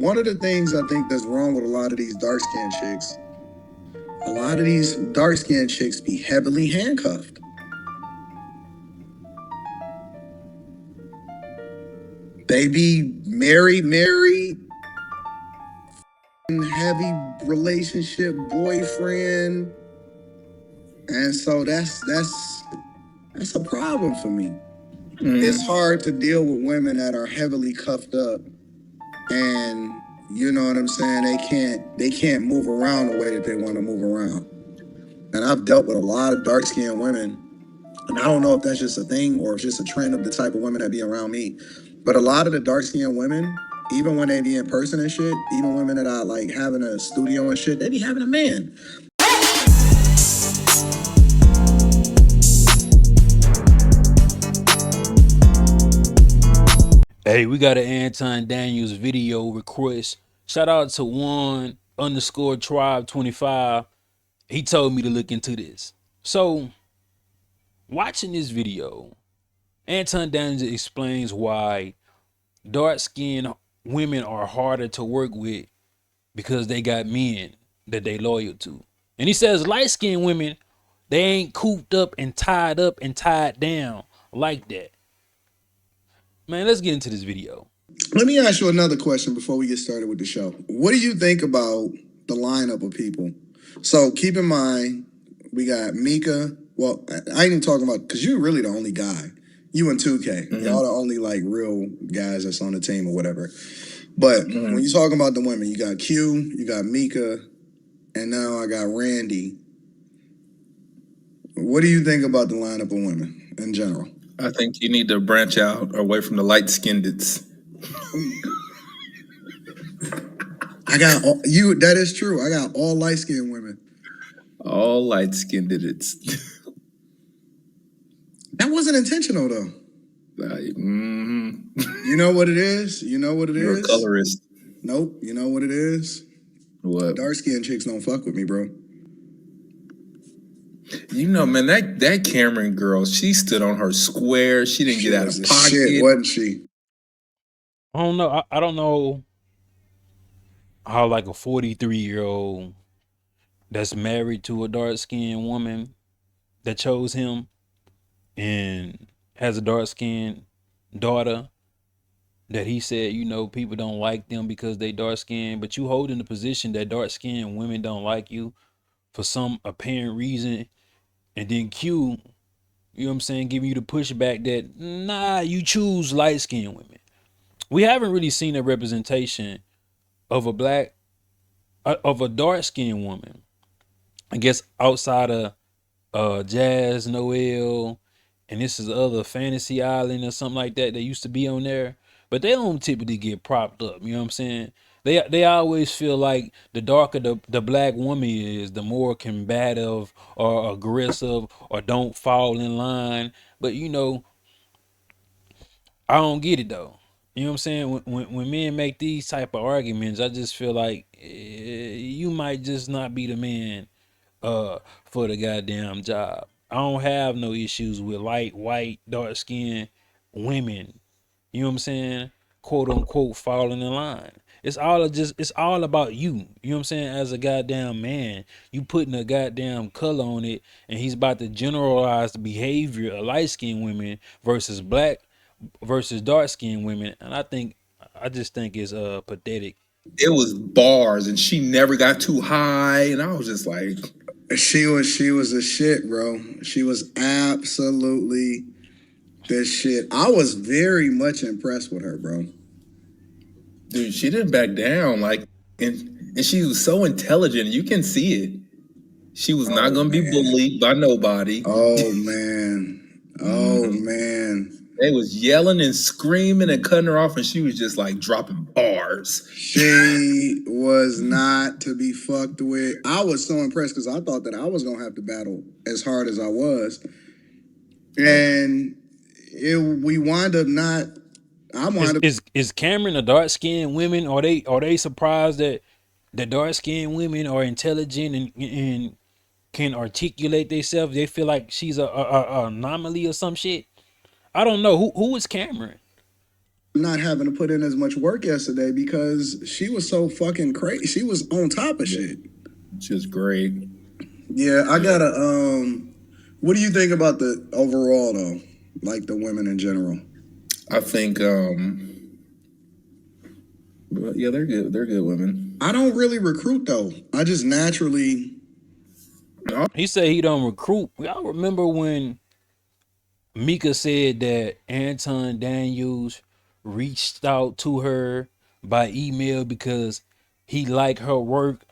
One of the things I think that's wrong with a lot of these dark-skinned chicks, a lot of these dark-skinned chicks be heavily handcuffed. They be married, heavy relationship, boyfriend, and so that's a problem for me. It's hard to deal with women that are heavily cuffed up, and you know what I'm saying. They can't move around the way that they want to move around. And I've dealt with a lot of dark skinned women, and I don't know if that's just a thing or it's just a trend of the type of women that be around me. But a lot of the dark skinned women, even when they be in person and shit, even women that I like having a studio and shit, they be having a man. Hey, we got an Anton Daniels video request. Shout out to one_tribe25. He told me to look into this. So, watching this video, Anton Daniels explains why dark-skinned women are harder to work with because they got men that they loyal to. And he says light-skinned women, they ain't cooped up and tied down like that. Man, let's get into this video. Let me ask you another question before we get started with the show. What do you think about the lineup of people? So keep in mind, we got Micca. Well, I ain't even talking about, because you're really the only guy. You and 2K. Y'all the only like real guys that's on the team or whatever. But when you're talking about the women, you got Q, you got Micca, and now I got Randy. What do you think about the lineup of women in general? I think you need to branch out away from the light-skinneds. I got all, you. That is true. I got all light skinned women. All light-skinned. That wasn't intentional though. You know what it is? You know what it You're is? a colorist. Nope. You know what it is? What? Dark skinned chicks don't fuck with me, bro. You know, man, that Cameron girl, she stood on her square. She didn't get out of pocket. Shit, wasn't she? I don't know. I don't know how like a 43-year-old that's married to a dark-skinned woman that chose him and has a dark-skinned daughter that he said, you know, people don't like them because they dark-skinned, but you hold in the position that dark-skinned women don't like you for some apparent reason, and then Q, you know what I'm saying, giving you the pushback that, nah, you choose light-skinned women. We haven't really seen a representation of a dark-skinned woman, I guess, outside of Jazz, Noel, and this is other Fantasy Island or something like that. They used to be on there, but they don't typically get propped up. You know what I'm saying? They always feel like the darker the black woman is, the more combative or aggressive or don't fall in line. But you know, I don't get it though. You know what I'm saying? When men make these type of arguments, I just feel like you might just not be the man for the goddamn job. I don't have no issues with light, white, dark skinned women. You know what I'm saying? Quote unquote falling in line. It's all about you. You know what I'm saying? As a goddamn man, you putting a goddamn color on it, and he's about to generalize the behavior of light skinned women versus dark skinned women. And I just think it's pathetic. It was bars, and she never got too high, and I was just like, She was a shit, bro. She was absolutely the shit. I was very much impressed with her, bro. dude, she didn't back down. Like, and she was so intelligent. You can see it. She was not gonna be bullied by nobody. Oh man. Oh man. They was yelling and screaming and cutting her off, and she was just like dropping bars. She was not to be fucked with. I was so impressed because I thought that I was gonna have to battle as hard as I was, and we wind up not. Is Cameron a dark skinned women? Are they surprised that the dark skinned women are intelligent and can articulate themselves? They feel like she's a anomaly or some shit. I don't know who is Cameron. not having to put in as much work yesterday because she was so fucking crazy. She was on top of shit. She was great. Yeah, I gotta. What do you think about the overall though, like the women in general? I think, yeah, they're good. They're good women. I don't really recruit though. I just naturally. He said he don't recruit. Y'all remember when Micca said that Anton Daniels reached out to her by email because he liked her work?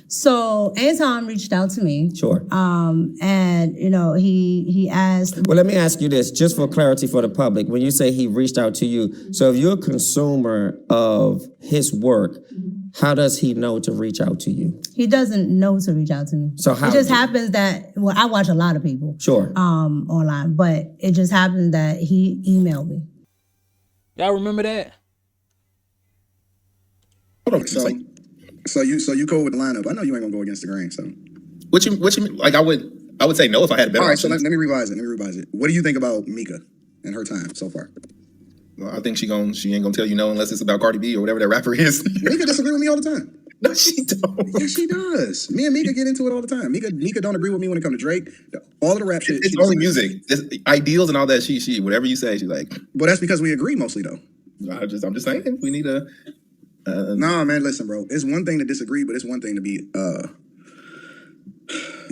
So Anton reached out to me. Sure. And he asked. Well, let me ask you this, just for clarity for the public. When you say he reached out to you, so if you're a consumer of his work, how does he know to reach out to you? He doesn't know to reach out to me. So how it just happens that I watch a lot of people. Sure. Online, but it just happened that he emailed me. Y'all remember that? Hold on. So you cool with the lineup? I know you ain't gonna go against the grain. So What you like? I would say no if I had a better. All right, so options. let me revise it. What do you think about Micca and her time so far? Well, I think she ain't gonna tell you no unless it's about Cardi B or whatever that rapper is. Micca disagree with me all the time. No, she don't. Yes, she does. Me and Micca get into it all the time. Micca don't agree with me when it comes to Drake. All of the rap shit. It's only music. It's ideals and all that. She whatever you say, she's like. But that's because we agree mostly though. I'm just saying we need a. No, man, listen, bro. It's one thing to disagree, but it's one thing to be.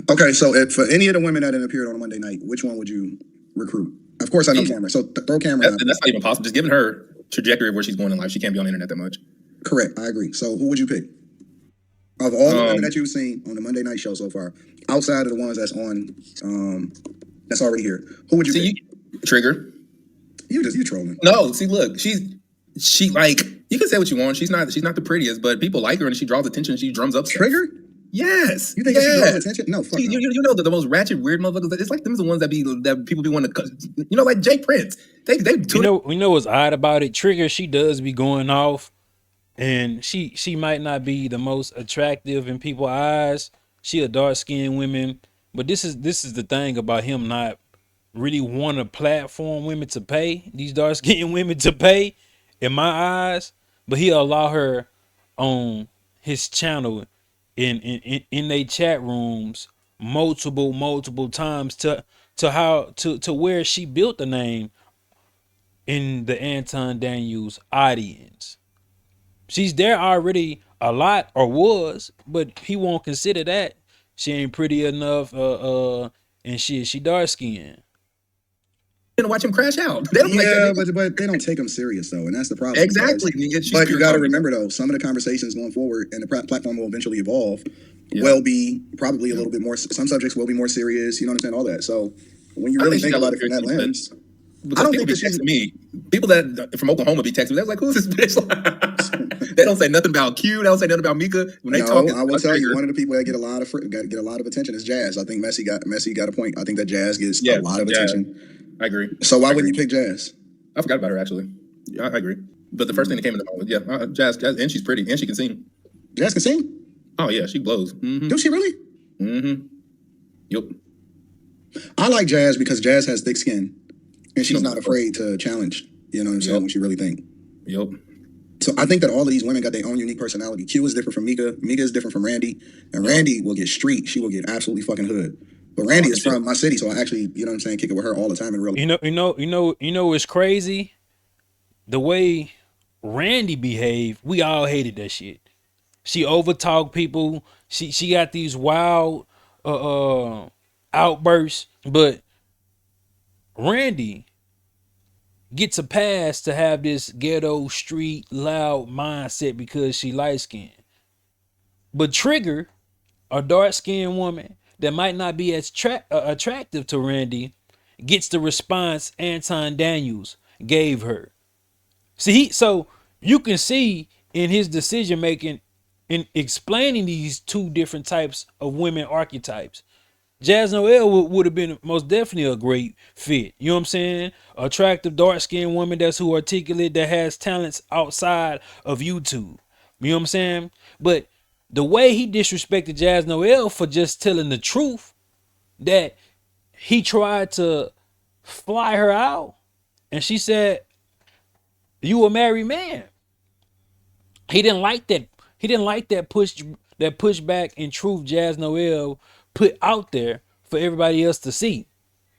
Okay, so for any of the women that had appeared on a Monday night, which one would you recruit? Of course, I know Cameron. So throw Cameron out. That's not even possible. Just given her trajectory of where she's going in life, she can't be on the internet that much. Correct, I agree. So who would you pick? Of all the women that you've seen on the Monday night show so far, outside of the ones that's on, that's already here, who would you pick? Trigger. You trolling. No, see, look, she like you can say what you want. She's not the prettiest, but people like her and she draws attention. She drums up stuff. Trigger? Yes. You think she draws attention? No, fuck no. You know the most ratchet weird motherfuckers. It's like them the ones that people be wanting to, like Jay Prince. They we know what's odd about it. Trigger, she does be going off, and she might not be the most attractive in people's eyes. She a dark skinned woman, but this is the thing about him not really want to platform women to pay, these dark skinned women to pay, in my eyes. But he'll allow her on his channel in they chat rooms multiple times to where she built the name in the Anton Daniels audience. She's there already a lot, or was, but he won't consider that. She ain't pretty enough, and she dark skinned. gonna watch him crash out. They don't but they don't take him serious though, and that's the problem. Exactly. But you got to remember though, some of the conversations going forward, and the platform will eventually evolve. Yeah. Will be probably a little bit more. Some subjects will be more serious. You know what I'm saying? All that. So when you really think about it from that lens, I don't think that she's me. People that from Oklahoma be texting me. They're like, "Who's this bitch?" They don't say nothing about Q. They don't say nothing about Micca. When they talk, I will tell you, one of the people that get a lot of attention is Jazz. I think Messi got a point. I think that Jazz gets a lot of attention. I agree. So why wouldn't you pick Jazz? I forgot about her actually. Yeah, I agree. But the first thing that came into mind was Jazz, and she's pretty, and she can sing. Jazz can sing? Oh yeah, she blows. Mm-hmm. Do she really? Mm-hmm. Yep. I like Jazz because Jazz has thick skin, and she's not afraid to challenge. You know what I'm saying? What you really think. Yep. So I think that all of these women got their own unique personality. Q is different from Micca. Micca is different from Randy. And Randy will get street. She will get absolutely fucking hood. But Randy is from my city, so I actually, you know what I'm saying, kick it with her all the time in real life. You know what's crazy? The way Randy behaved, we all hated that shit. She overtalked people. She got these wild outbursts, but Randy gets a pass to have this ghetto street loud mindset because she light skinned. But Trigger, a dark skinned woman that might not be as attractive to Randy, gets the response Anton Daniels gave her. So you can see in his decision making in explaining these two different types of women archetypes. Jazz Noel would have been most definitely a great fit. You know what I'm saying? Attractive, dark-skinned woman that's who articulate, that has talents outside of YouTube. You know what I'm saying? But the way he disrespected Jazz Noel for just telling the truth, that he tried to fly her out, and she said, You a married man. He didn't like that. He didn't like that pushback and truth Jazz Noel put out there for everybody else to see.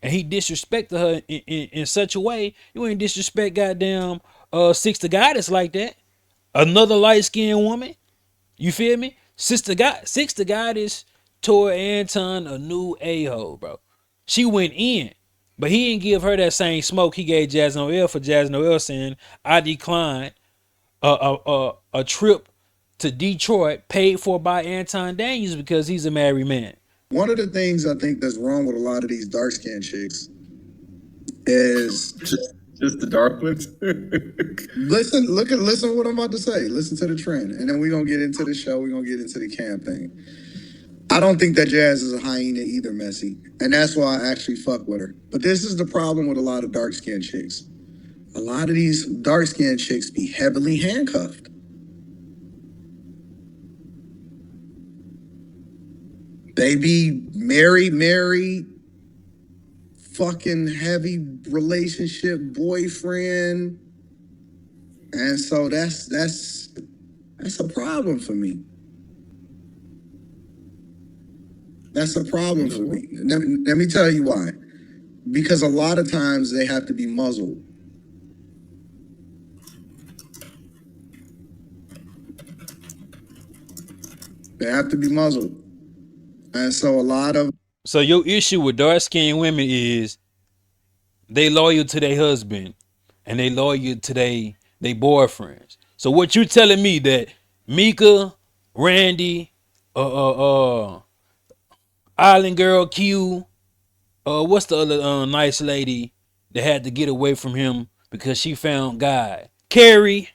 And he disrespected her in such a way. You ain't disrespect goddamn Six the Goddess like that. Another light skinned woman. You feel me? Six the Goddess tore Anton a new a-hole, bro. She went in. But he didn't give her that same smoke he gave Jazz Noel for Jazz Noel saying, I declined a trip to Detroit paid for by Anton Daniels because he's a married man. One of the things I think that's wrong with a lot of these dark skinned chicks is just the dark ones. listen to what I'm about to say. Listen to the trend. And then we're gonna get into the show, we're gonna get into the camp thing. I don't think that Jazz is a hyena either, Messy. And that's why I actually fuck with her. But this is the problem with a lot of dark skinned chicks. A lot of these dark skinned chicks be heavily handcuffed. They be married, fucking heavy relationship, boyfriend. And so that's a problem for me. That's a problem for me. Let me tell you why. Because a lot of times they have to be muzzled. They have to be muzzled. And so a lot of So your issue with dark skinned women is they loyal to their husband and they loyal to their boyfriends. So what you telling me that Micca, Randy, Island Girl Q, what's the other nice lady that had to get away from him because she found God? Carrie,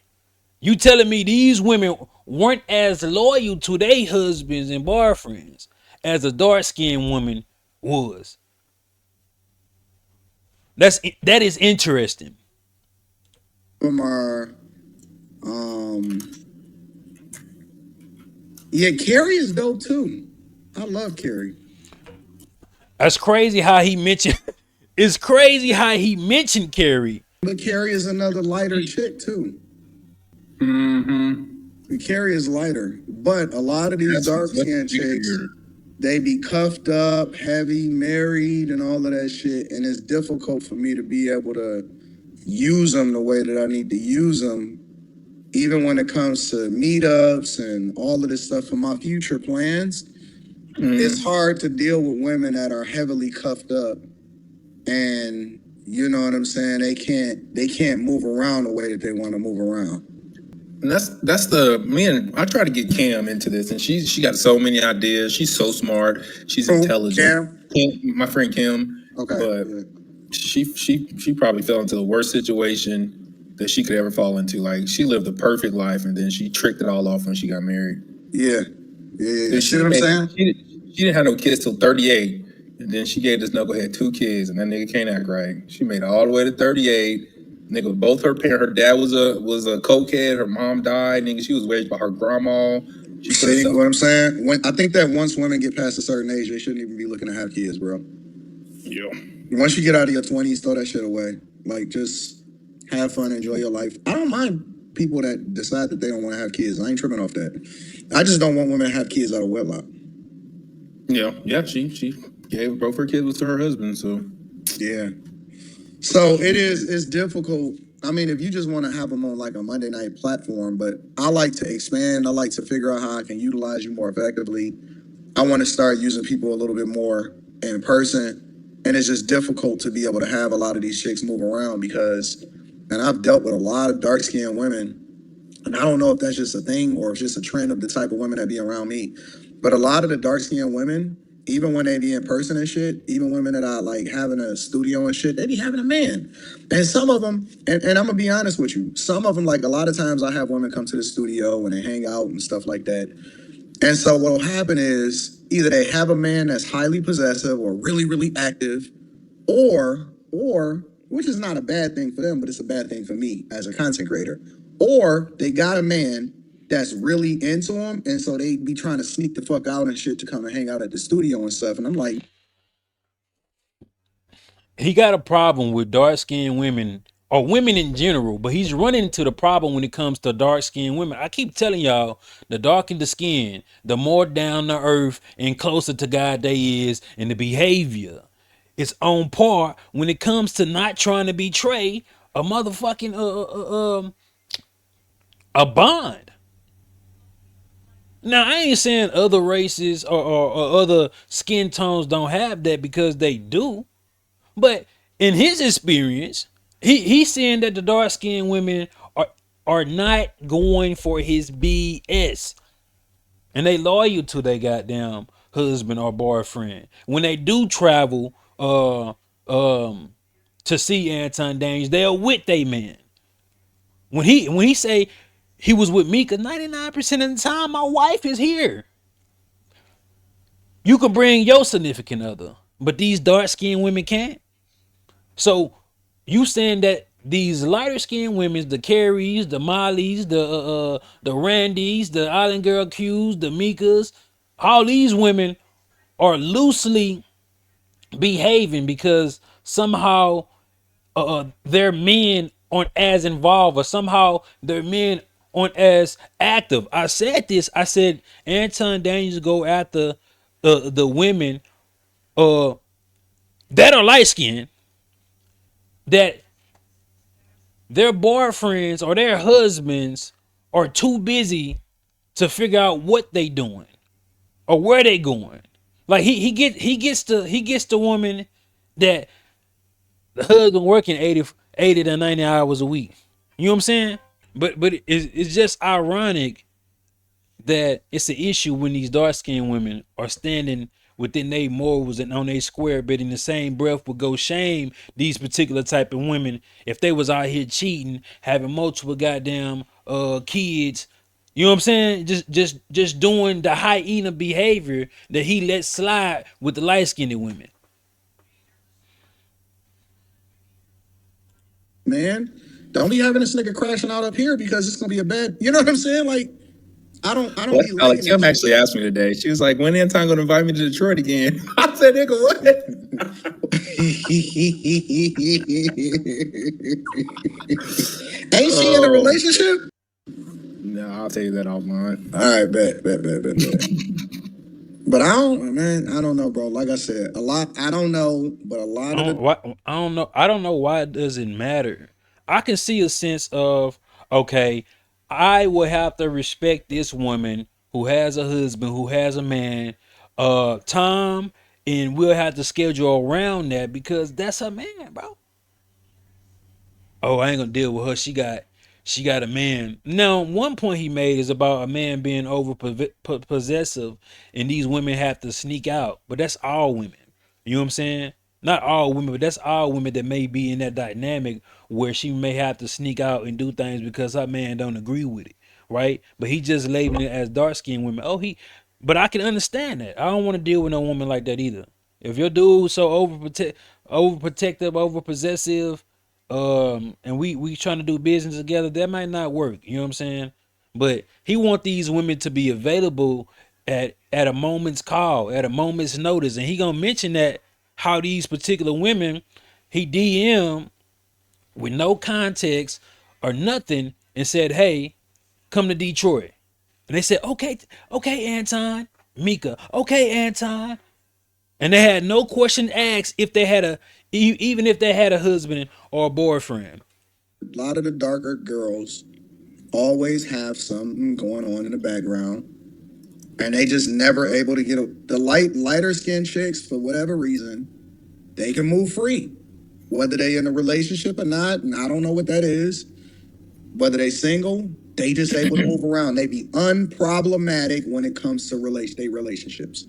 you telling me these women weren't as loyal to their husbands and boyfriends as a dark-skinned woman was? That is interesting. them are, yeah, Carrie is dope too. I love Carrie. That's crazy how he mentioned. It's crazy how he mentioned Carrie. But Carrie is another lighter chick too. Carrie is lighter. But a lot of these dark skinned chicks, they be cuffed up, heavy, married, and all of that shit. And it's difficult for me to be able to use them the way that I need to use them, even when it comes to meetups and all of this stuff for my future plans. It's hard to deal with women that are heavily cuffed up, and you know what I'm saying. They can't move around the way that they want to move around. And that's the man. I try to get Cam into this, and she got so many ideas. She's so smart. She's intelligent. Kim, my friend Kim. Okay. But she probably fell into the worst situation that she could ever fall into. Like, she lived a perfect life, and then she tricked it all off when she got married. Yeah. You see what I'm saying? She didn't have no kids till 38, and then she gave this knucklehead 2 kids, and that nigga can't act right. She made it all the way to 38. Nigga, both her parents, her dad was a cokehead, her mom died, nigga, she was raised by her grandma. See what I'm saying? I think that once women get past a certain age, they shouldn't even be looking to have kids, bro. Yeah. Once you get out of your 20s, throw that shit away. Like, just have fun, enjoy your life. I don't mind people that decide that they don't want to have kids. I ain't tripping off that. I just don't want women to have kids out of wedlock. Yeah, she gave both her kids to her husband, so. Yeah. So it's difficult. I mean, if you just want to have them on like a Monday night platform, but I like to expand. I like to figure out how I can utilize you more effectively. I want to start using people a little bit more in person. And it's just difficult to be able to have a lot of these chicks move around because, and I've dealt with a lot of dark skinned women, and I don't know if that's just a thing or it's just a trend of the type of women that be around me. But a lot of the dark skinned women, even when they be in person and shit, even women that I like having a studio and shit, they be having a man. And some of them, and I'm gonna be honest with you, some of them, like a lot of times I have women come to the studio and they hang out and stuff like that. And so what'll happen is either they have a man that's highly possessive or really, really active, or, which is not a bad thing for them, but it's a bad thing for me as a content creator, or they got a man that's really into them, and so they be trying to sneak the fuck out and shit to come and hang out at the studio and stuff. And I'm like, He got a problem with dark skinned women or women in general, but he's running into the problem when it comes to dark-skinned women. I keep telling y'all, the darker the skin, the more down to earth and closer to God they is, and the behavior is on par when it comes to not trying to betray a motherfucking a bond. Now I ain't saying other races or other skin tones don't have that, because they do, but in his experience, he's saying that the dark skinned women are not going for his BS, and they loyal to their goddamn husband or boyfriend. When they do travel to see Anton Daniels, they are with they man. When he say he was with Micca, 99% of the time my wife is here. You can bring your significant other, but these dark skinned women can't. So you saying that these lighter skinned women, the Carries, the Mollys, the Randys, the Island Girl Q's, the Mikas, all these women are loosely behaving because somehow their men aren't as involved, or somehow their men aren't as active. I said this. I said Anton Daniels go after the women that are light skinned, that their boyfriends or their husbands are too busy to figure out what they doing or where they going. Like he gets the woman that the husband working 80 to 90 hours a week. You know what I'm saying? But it's just ironic that it's an issue when these dark skinned women are standing within their morals and on their square, but in the same breath would go shame these particular type of women if they was out here cheating, having multiple goddamn kids. You know what I'm saying? Just doing the hyena behavior that he let slide with the light skinned women. Man, don't be having this nigga crashing out up here because it's gonna be a bad. You know what I'm saying? Like, I don't Well, be like liking Kim that actually shit. asked me today. She was like, "When Anton gonna invite me to Detroit again?" I said, "Nigga, what?" Ain't she in a relationship? No, I'll tell you that offline. All right, bet. But I don't know, bro. Like I said, a lot. I don't know, but a lot of the I don't know why it doesn't matter. I can see a sense of, okay, I would have to respect this woman who has a husband, who has a man, Tom, and we'll have to schedule around that because that's her man, bro. Oh, I ain't gonna deal with her. She got a man. Now, one point he made is about a man being over possessive, and these women have to sneak out. But that's all women. You know what I'm saying? Not all women, but that's all women that may be in that dynamic where she may have to sneak out and do things because her man don't agree with it, right? But he just labeling it as dark skinned women. But I can understand that. I don't want to deal with no woman like that either. If your dude so overprotective, overpossessive, and we trying to do business together, that might not work. You know what I'm saying? But he want these women to be available at a moment's call, at a moment's notice, and he gonna mention that how these particular women he DM with no context or nothing and said, "Hey, come to Detroit," and they said, "Okay, Anton, Micca, okay, Anton," and they had no question asked if they had even if they had a husband or a boyfriend. a lot of the darker girls always have something going on in the background, and they just never able to get the lighter skinned chicks for whatever reason. They can move free, whether they in a relationship or not. And I don't know what that is. Whether they single, they just able to move around. They be unproblematic when it comes to relationships.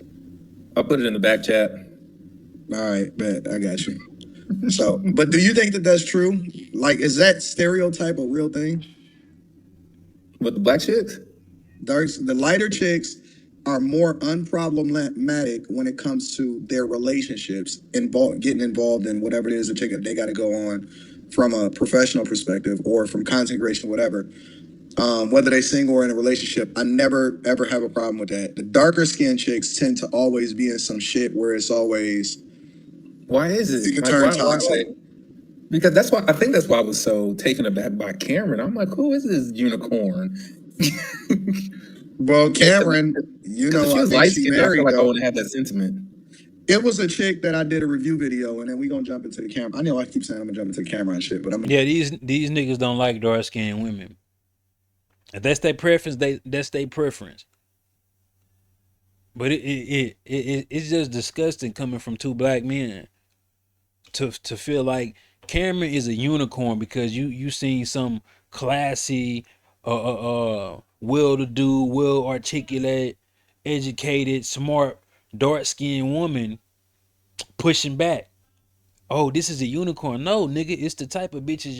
I'll put it in the back chat. All right, bet I got you. So, but do you think that that's true? Like, is that stereotype a real thing? With the black chicks? The lighter chicks are more unproblematic when it comes to their relationships, getting involved in whatever it is that they got to go on from a professional perspective or from content creation, whatever. Whether they single or in a relationship, I never ever have a problem with that. The darker skinned chicks tend to always be in some shit where it's always Why is it? it can Like, turn why? toxic. Because I think that's why I was so taken aback by Cameron. I'm like, who is this unicorn? Well, Cameron, you Because if know, she I was think light she skinned, I feel married like I though. wouldn't have that sentiment. It was a chick that I did a review video, and then we gonna jump into the camera. I know I keep saying I'm gonna jump into the camera and shit, but I'm Yeah, these niggas don't like dark skinned women. If that's their preference, that's their preference. But it's just disgusting coming from two black men to feel like Cameron is a unicorn because you seen some classy, well-to-do, well-articulate, educated, smart, dark-skinned woman pushing back. Oh, this is a unicorn. No, nigga, it's the type of bitches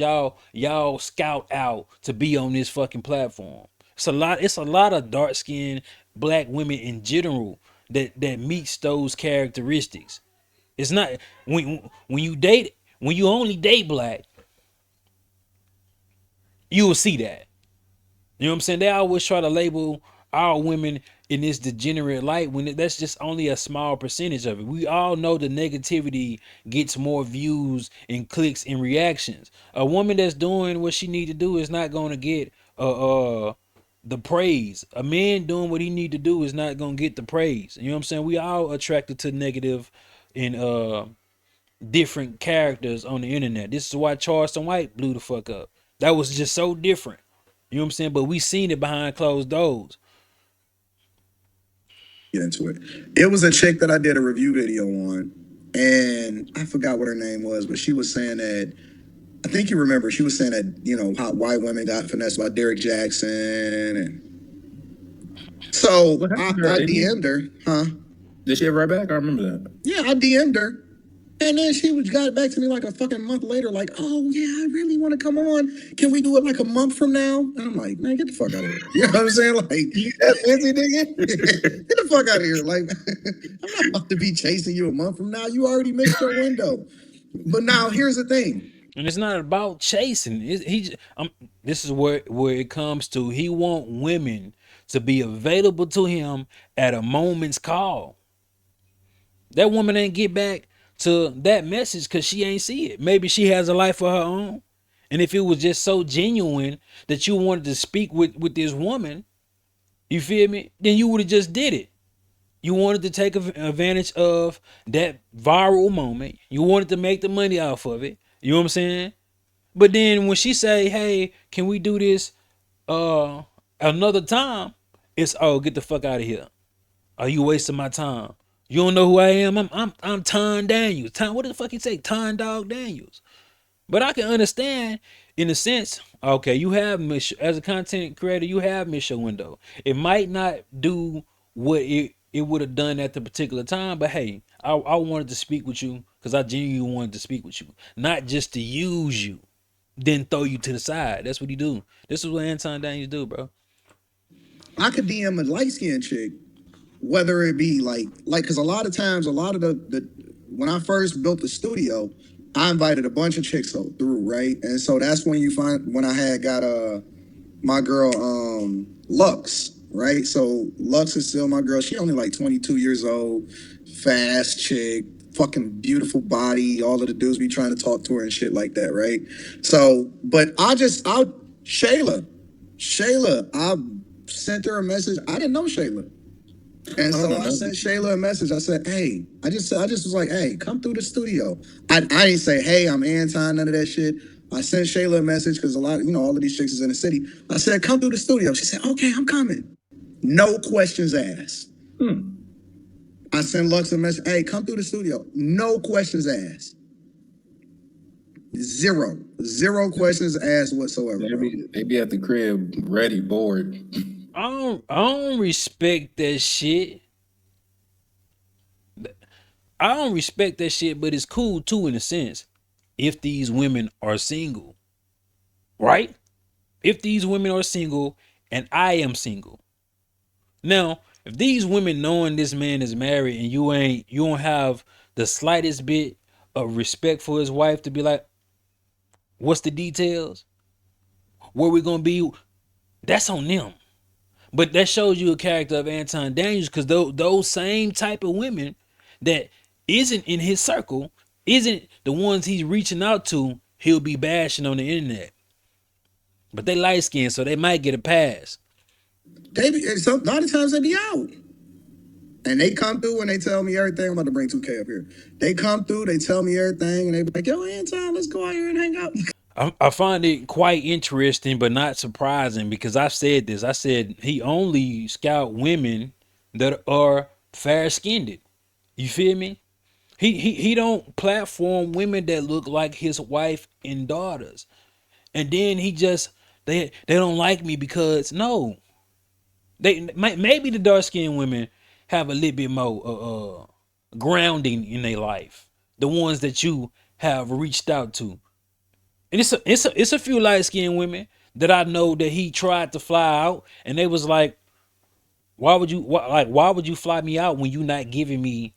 y'all scout out to be on this fucking platform. It's a lot of dark-skinned black women in general that meets those characteristics. It's not when you only date black, you will see that. You know what I'm saying? They always try to label our women in this degenerate light when that's just only a small percentage of it. We all know the negativity gets more views and clicks and reactions. A woman that's doing what she need to do is not going to get the praise. A man doing what he need to do is not going to get the praise. You know what I'm saying? We all attracted to negative and different characters on the internet. This is why Charleston White blew the fuck up. That was just so different. You know what I'm saying? But we seen it behind closed doors. get into it. It was a chick that I did a review video on, and I forgot what her name was, but she was saying that I think you remember she was saying that how white women got finessed by Derek Jackson, and so What I, happened to her? I DM'd her, huh? Did she ever write back? I remember that. Yeah, I DM'd her. And then she got back to me like a fucking month later, like, oh yeah, I really want to come on. Can we do it like a month from now? And I'm like, man, get the fuck out of here. You know what I'm saying? Like, That busy nigga. get the fuck out of here. Like, I'm not about to be chasing you a month from now. You already missed your window. But now here's the thing. And it's not about chasing. This is where it comes to. He want women to be available to him at a moment's call. That woman ain't get back to that message because she ain't see it. Maybe she has a life of her own. And if it was just so genuine that you wanted to speak with this woman, you feel me? Then you would have just did it. You wanted to take advantage of that viral moment. You wanted to make the money off of it. You know what I'm saying? But then when she say, "Hey, can we do this another time?" It's, "Oh, get the fuck out of here. Are you wasting my time? You don't know who I am? I'm Anton Daniels. What the fuck he say? Ton Dog Daniels." But I can understand in a sense, okay, you have as a content creator, you have missed your window. It might not do what it would have done at the particular time, but hey, I wanted to speak with you because I genuinely wanted to speak with you, not just to use you, then throw you to the side. That's what he do. This is what Anton Daniels do, bro. I could DM a light skinned chick, whether it be because a lot of times, a lot of the when I first built the studio, I invited a bunch of chicks through, right? And so that's when you find when I had got my girl Lux, right? So Lux is still my girl. She only like 22 years old, fast chick, fucking beautiful body. All of the dudes be trying to talk to her and shit like that, right? So, but Shayla, I sent her a message. I didn't know Shayla. And so I sent Shayla a message. I said, "Hey," I just was like, "Hey, come through the studio." I didn't say, "Hey, I'm Anton," none of that shit. I sent Shayla a message because a lot, all of these chicks is in the city. I said, "Come through the studio." She said, "Okay, I'm coming." No questions asked. I sent Lux a message. "Hey, come through the studio." No questions asked. Zero questions asked whatsoever. They be at the crib ready, bored. I don't respect that shit. I don't respect that shit, but it's cool too in a sense. If these women are single, right? If these women are single and I am single. Now, if these women knowing this man is married and you don't have the slightest bit of respect for his wife to be like, what's the details? Where we gonna be? That's on them. But that shows you a character of Anton Daniels because those same type of women that isn't in his circle, isn't the ones he's reaching out to, he'll be bashing on the internet. But they light skinned, so they might get a pass. A lot of times they be out. And they come through and they tell me everything. I'm about to bring 2K up here. They come through, they tell me everything, and they be like, yo, Anton, let's go out here and hang out. I find it quite interesting, but not surprising, because I've said this. I said he only scout women that are fair skinned. You feel me? He don't platform women that look like his wife and daughters. And then he just they don't like me because no. Maybe the dark skinned women have a little bit more grounding in their life. The ones that you have reached out to. And it's a few light skinned women that I know that he tried to fly out, and they was like, why would you fly me out when you not giving me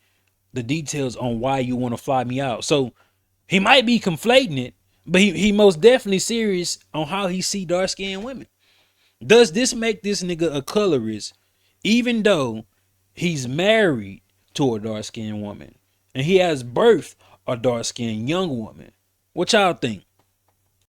the details on why you want to fly me out? So he might be conflating it, but he most definitely serious on how he see dark skinned women. Does this make this nigga a colorist, even though he's married to a dark skinned woman and he has birthed a dark skinned young woman? What y'all think?